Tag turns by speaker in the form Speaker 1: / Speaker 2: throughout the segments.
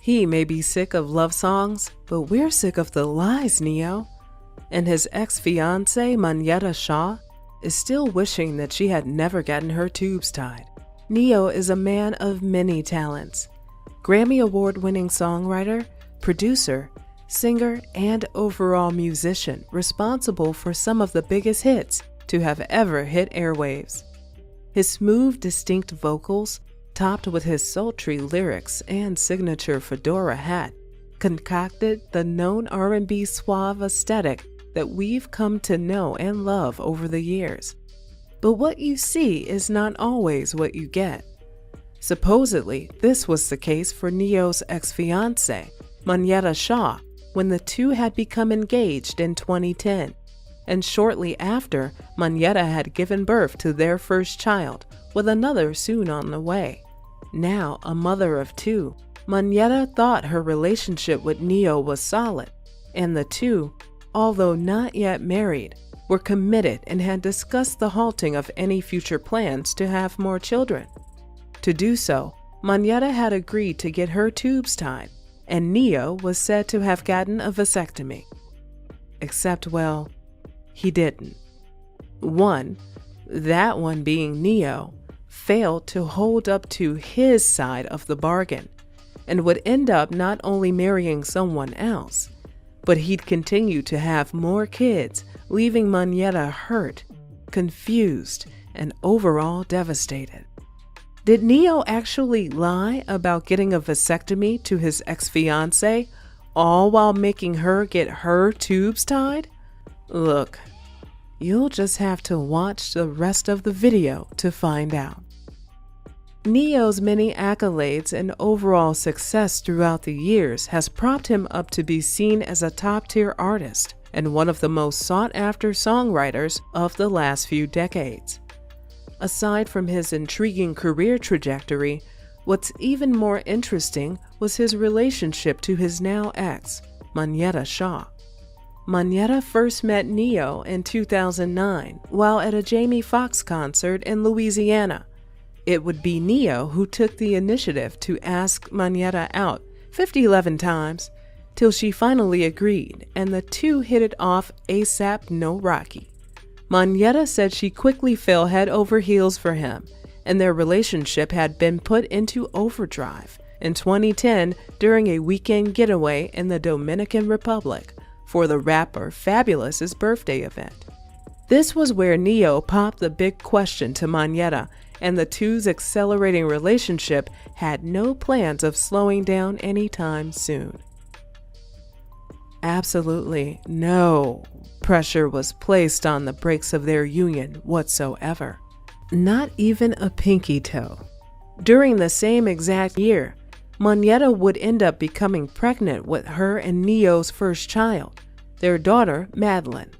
Speaker 1: He may be sick of love songs, but we're sick of the lies, Neyo. And his ex-fiance, Monyetta Shaw, is still wishing that she had never gotten her tubes tied. Neyo is a man of many talents. Grammy Award-winning songwriter, producer, singer, and overall musician responsible for some of the biggest hits to have ever hit airwaves. His smooth, distinct vocals, topped with his sultry lyrics and signature fedora hat, concocted the known R&B suave aesthetic that we've come to know and love over the years. But what you see is not always what you get. Supposedly, this was the case for Neyo's ex-fiancée, Monyetta Shaw, when the two had become engaged in 2010. And shortly after, Monyetta had given birth to their first child, with another soon on the way. Now a mother of two, Monyetta thought her relationship with Neyo was solid, and the two, although not yet married, were committed and had discussed the halting of any future plans to have more children. To do so, Monyetta had agreed to get her tubes tied, and Neyo was said to have gotten a vasectomy. Except, well, he didn't. That one being Neyo, failed to hold up to his side of the bargain and would end up not only marrying someone else, but he'd continue to have more kids, leaving Monyetta hurt, confused, and overall devastated. Did Neyo actually lie about getting a vasectomy to his ex-fiancée, all while making her get her tubes tied? Look, you'll just have to watch the rest of the video to find out. Neyo's many accolades and overall success throughout the years has propped him up to be seen as a top-tier artist and one of the most sought-after songwriters of the last few decades. Aside from his intriguing career trajectory, what's even more interesting was his relationship to his now ex, Monyetta Shaw. Monyetta first met Neyo in 2009 while at a Jamie Foxx concert in Louisiana. It would be Neyo who took the initiative to ask Monyetta out 11 times, till she finally agreed, and the two hit it off ASAP no Rocky. Monyetta said she quickly fell head over heels for him, and their relationship had been put into overdrive in 2010 during a weekend getaway in the Dominican Republic for the rapper Fabulous's birthday event. This was where Neyo popped the big question to Monyetta, and the two's accelerating relationship had no plans of slowing down anytime soon. Absolutely no pressure was placed on the brakes of their union whatsoever. Not even a pinky toe. During the same exact year, Monyetta would end up becoming pregnant with her and Neyo's first child, their daughter Madeline.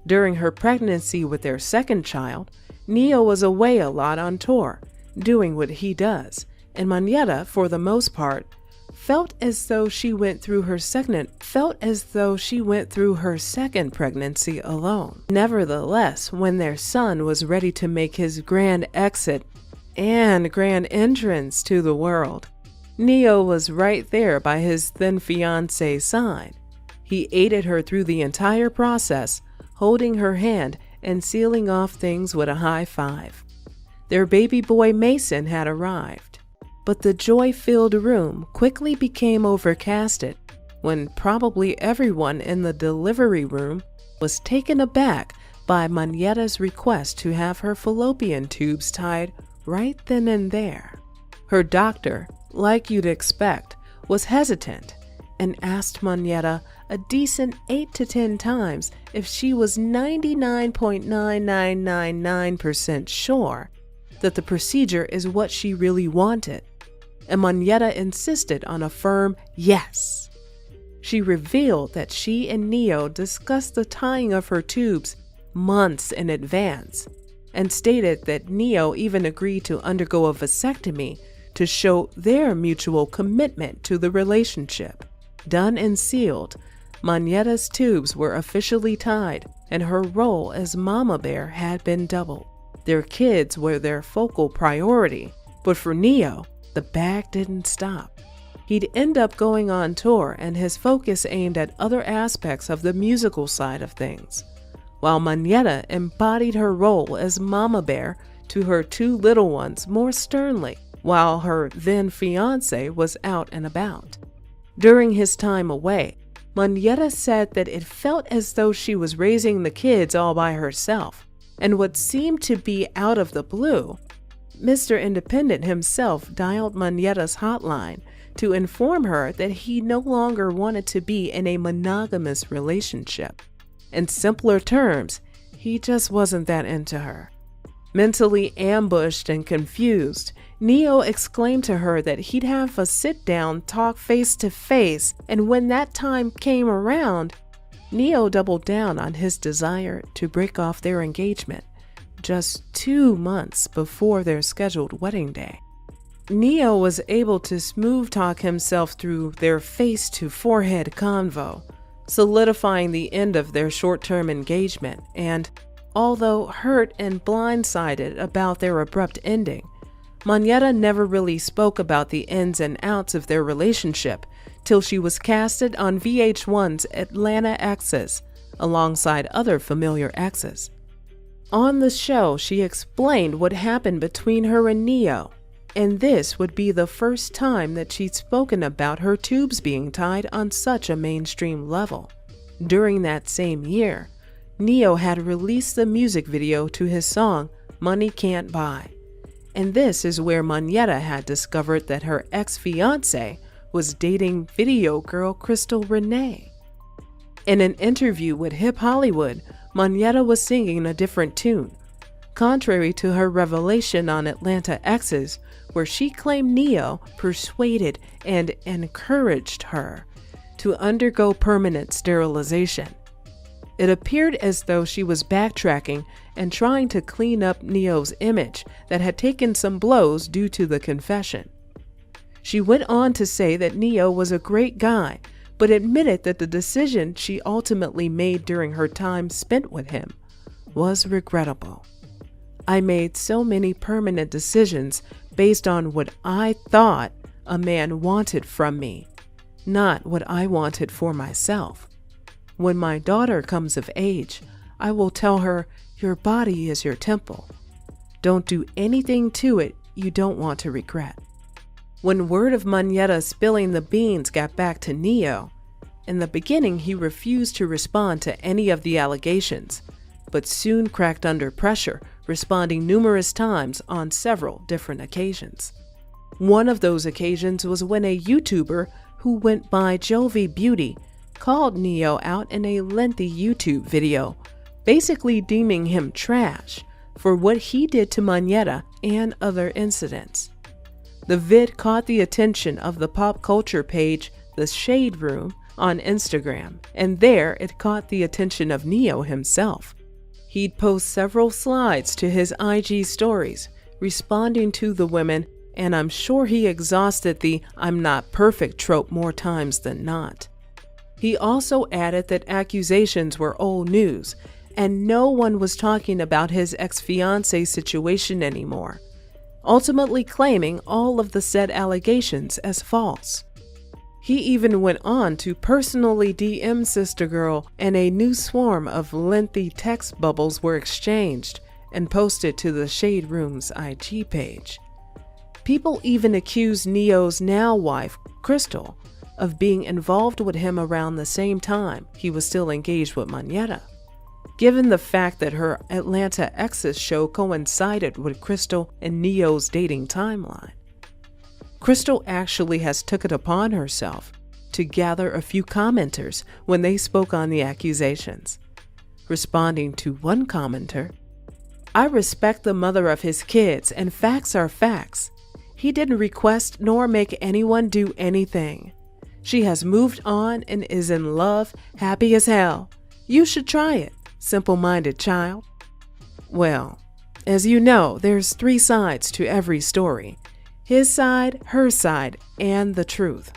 Speaker 1: During her pregnancy with their second child, Neyo was away a lot on tour, doing what he does, and Monyetta, for the most part, felt as though she went through her second pregnancy alone. Nevertheless, when their son was ready to make his grand exit and grand entrance to the world, Neyo was right there by his then fiance's side. He aided her through the entire process, holding her hand and sealing off things with a high five. Their baby boy Mason had arrived, but the joy-filled room quickly became overcasted when probably everyone in the delivery room was taken aback by Monyetta's request to have her fallopian tubes tied right then and there. Her doctor, like you'd expect, was hesitant and asked Monyetta a decent 8 to 10 times if she was 99.9999% sure that the procedure is what she really wanted, and Monyetta insisted on a firm yes. She revealed that she and Neyo discussed the tying of her tubes months in advance, and stated that Neyo even agreed to undergo a vasectomy to show their mutual commitment to the relationship. Done and sealed, Monyetta's tubes were officially tied, and her role as mama bear had been doubled. Their kids were their focal priority, but for Neyo, the bag didn't stop. he'd end up going on tour and his focus aimed at other aspects of the musical side of things, while Monyetta embodied her role as mama bear to her two little ones more sternly, while her then fiance was out and about. During his time away, Monyetta said that it felt as though she was raising the kids all by herself, and what seemed to be out of the blue, Mr. Independent himself dialed Monyetta's hotline to inform her that he no longer wanted to be in a monogamous relationship. In simpler terms, he just wasn't that into her. Mentally ambushed and confused, Neyo exclaimed to her that he'd have a sit-down talk face-to-face, and when that time came around, Neyo doubled down on his desire to break off their engagement just 2 months before their scheduled wedding day. Neyo was able to smooth-talk himself through their face-to-forehead convo, solidifying the end of their short-term engagement, and although hurt and blindsided about their abrupt ending, Monyetta never really spoke about the ins and outs of their relationship till she was casted on VH1's Atlanta Exes alongside other familiar exes. On the show, she explained what happened between her and Neyo, and this would be the first time that she'd spoken about her tubes being tied on such a mainstream level. During that same year, Neyo had released the music video to his song Money Can't Buy, and this is where Monyetta had discovered that her ex-fiance was dating video girl Crystal Renee. In an interview with Hip Hollywood, Monyetta was singing a different tune, contrary to her revelation on Atlanta Exes, where she claimed Neyo persuaded and encouraged her to undergo permanent sterilization. It appeared as though she was backtracking and trying to clean up Neyo's image that had taken some blows due to the confession. She went on to say that Neyo was a great guy, but admitted that the decision she ultimately made during her time spent with him was regrettable. I made so many permanent decisions based on what I thought a man wanted from me, not what I wanted for myself. When my daughter comes of age, I will tell her, your body is your temple. Don't do anything to it you don't want to regret. When word of Monyetta spilling the beans got back to Neyo, in the beginning he refused to respond to any of the allegations, but soon cracked under pressure, responding numerous times on several different occasions. One of those occasions was when a YouTuber who went by Jovi Beauty called Neyo out in a lengthy YouTube video, basically deeming him trash for what he did to Monyetta and other incidents. The vid caught the attention of the pop culture page The Shade Room on Instagram, and there it caught the attention of Neyo himself. He'd post several slides to his IG stories, responding to the women, and I'm sure he exhausted the "I'm not perfect" trope more times than not. He also added that accusations were old news, and no one was talking about his ex-fiancé situation anymore, ultimately claiming all of the said allegations as false. He even went on to personally DM Sister Girl, and a new swarm of lengthy text bubbles were exchanged and posted to the Shade Room's IG page. People even accused Neyo's now wife, Crystal, of being involved with him around the same time he was still engaged with Monyetta, given the fact that her Atlanta Exes show coincided with Crystal and Neyo's dating timeline. Crystal actually has took it upon herself to gather a few commenters when they spoke on the accusations. Responding to one commenter, "I respect the mother of his kids, and facts are facts. He didn't request nor make anyone do anything. She has moved on and is in love, happy as hell. You should try it, simple-minded child." Well, as you know, there's 3 sides to every story. His side, her side, and the truth.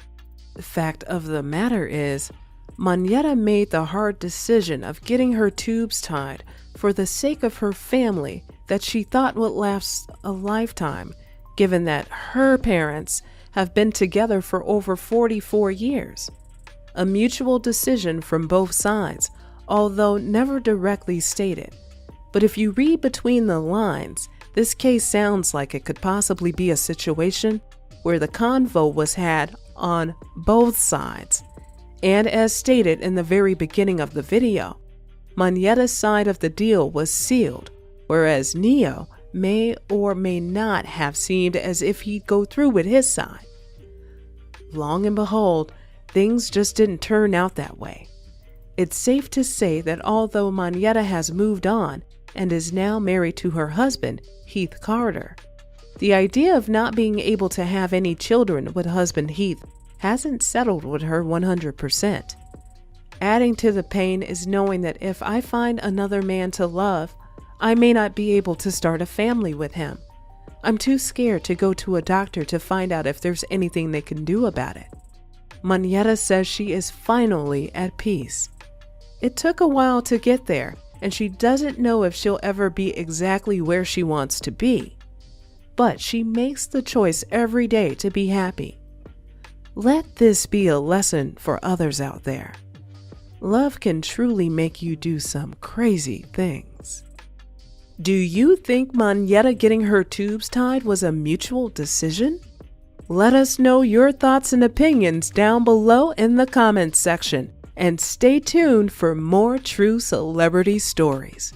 Speaker 1: The fact of the matter is, Monyetta made the hard decision of getting her tubes tied for the sake of her family that she thought would last a lifetime, given that her parents have been together for over 44 years. A mutual decision from both sides, although never directly stated. But if you read between the lines, this case sounds like it could possibly be a situation where the convo was had on both sides. And as stated in the very beginning of the video, Monyetta's side of the deal was sealed, whereas Neyo may or may not have seemed as if he'd go through with his side. Long and behold, things just didn't turn out that way. It's safe to say that although Monyetta has moved on and is now married to her husband, Heath Carter, the idea of not being able to have any children with husband Heath hasn't settled with her 100%. Adding to the pain is knowing that if I find another man to love, I may not be able to start a family with him. I'm too scared to go to a doctor to find out if there's anything they can do about it. Monyetta says she is finally at peace. It took a while to get there, and she doesn't know if she'll ever be exactly where she wants to be. But she makes the choice every day to be happy. Let this be a lesson for others out there. Love can truly make you do some crazy things. Do you think Monyetta getting her tubes tied was a mutual decision? Let us know your thoughts and opinions down below in the comments section, and stay tuned for more true celebrity stories.